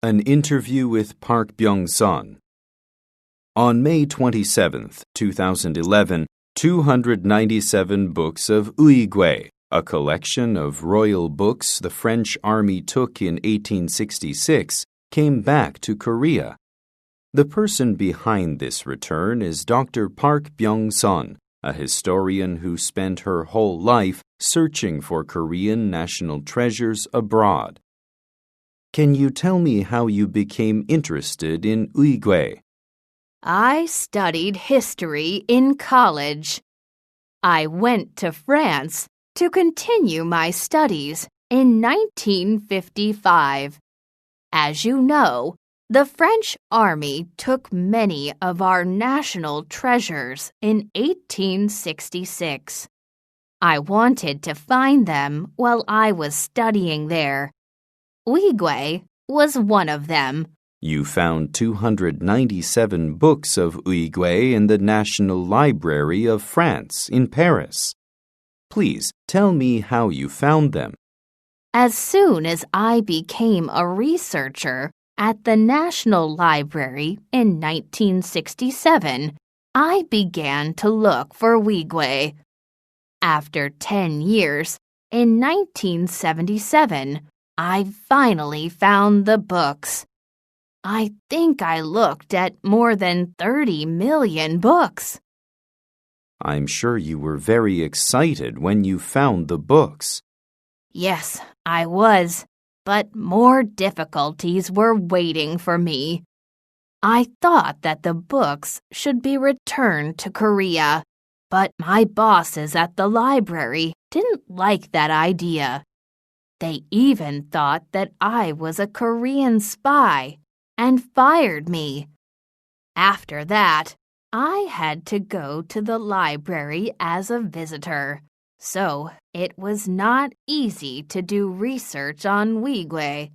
An interview with Park Byung-sun. On May 27, 2011, 297 books of Uigui, a collection of royal books the French army took in 1866, came back to Korea. The person behind this return is Dr. Park Byung-sun, a historian who spent her whole life searching for Korean national treasures abroad. Can you tell me how you became interested in Uigui? I studied history in college. I went to France to continue my studies in 1955. As you know, the French army took many of our national treasures in 1866. I wanted to find them while I was studying there. Uigui was one of them. You found 297 books of Uigui in the National Library of France in Paris. Please tell me how you found them. As soon as I became a researcher at the National Library in 1967, I began to look for Uigui. After 10 years, in 1977, I finally found the books. I think I looked at more than 30 million books. I'm sure you were very excited when you found the books. Yes, I was, but more difficulties were waiting for me. I thought that the books should be returned to Korea, but my bosses at the library didn't like that idea. They even thought that I was a Korean spy and fired me. After that, I had to go to the library as a visitor, so it was not easy to do research on Uigui.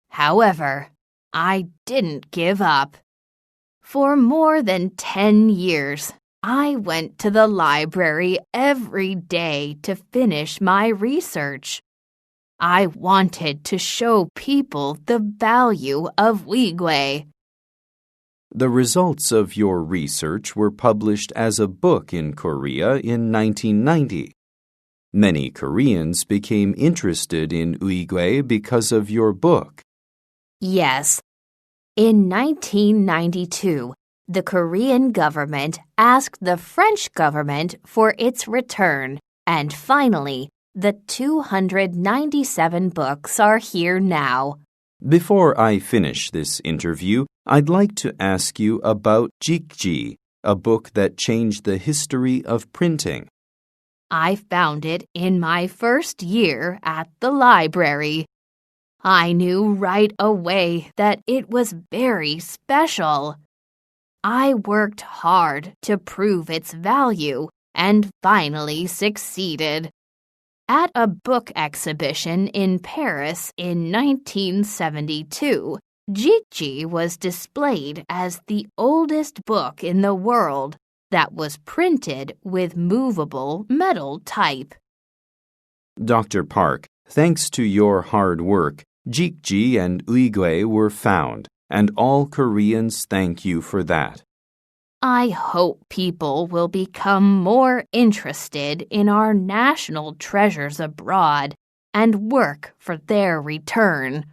However, I didn't give up. For more than 10 years, I went to the library every day to finish my research. I wanted to show people the value of Uigui. The results of your research were published as a book in Korea in 1990. Many Koreans became interested in Uigui because of your book. Yes. In 1992, the Korean government asked the French government for its return, and finally, the 297 books are here now. Before I finish this interview, I'd like to ask you about Jikji, a book that changed the history of printing. I found it in my first year at the library. I knew right away that it was very special. I worked hard to prove its value and finally succeeded. At a book exhibition in Paris in 1972, Jikji was displayed as the oldest book in the world that was printed with movable metal type. Dr. Park, thanks to your hard work, Jikji and Uigui were found, and all Koreans thank you for that. I hope people will become more interested in our national treasures abroad and work for their return.